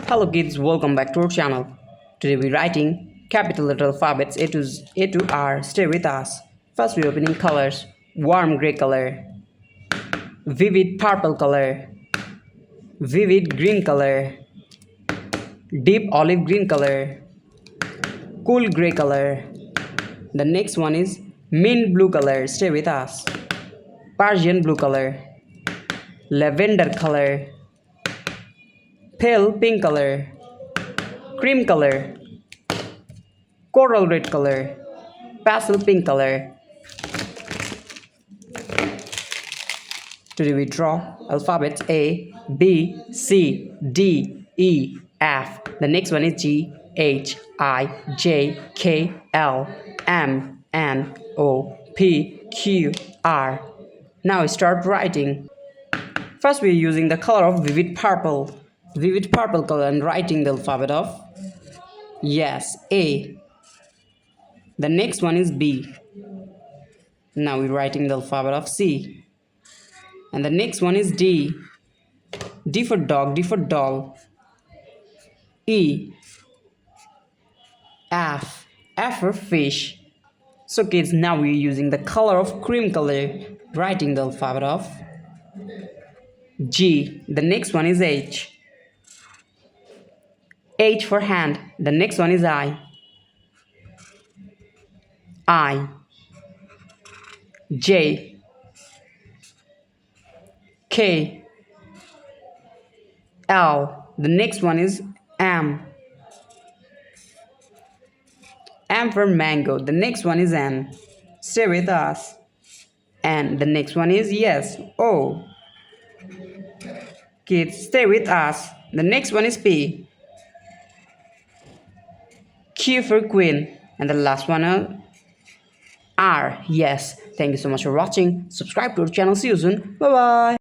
Hello kids, welcome back to our channel. Today we're writing capital letter alphabets A to R. Stay with us. First we're opening colors. Warm gray color, vivid purple color, vivid green color, deep olive green color, cool gray color. The next one is mint blue color. Stay with us. Persian blue color, lavender color, pale pink color, cream color, coral red color, pastel pink color. Today we draw alphabets A, B, C, D, E, F. The next one is G, H, I, J, K, L, M, N, O, P, Q, R. Now start writing. First we are using the color of vivid purple color, and writing the alphabet of A. The next one is B. Now we're writing the alphabet of C. And the next one is D. D for dog, D for doll. E. F. F for fish. So kids, now we're using the color of cream color, writing the alphabet of G. The next one is H. H for hand. The next one is I. I. J. K. L. The next one is M. M for mango. The next one is N. Stay with us. And the next one is O. Kids, stay with us. The next one is P. Q for queen. And the last one is R. Yes. Thank you so much for watching. Subscribe to our channel. See you soon. Bye bye.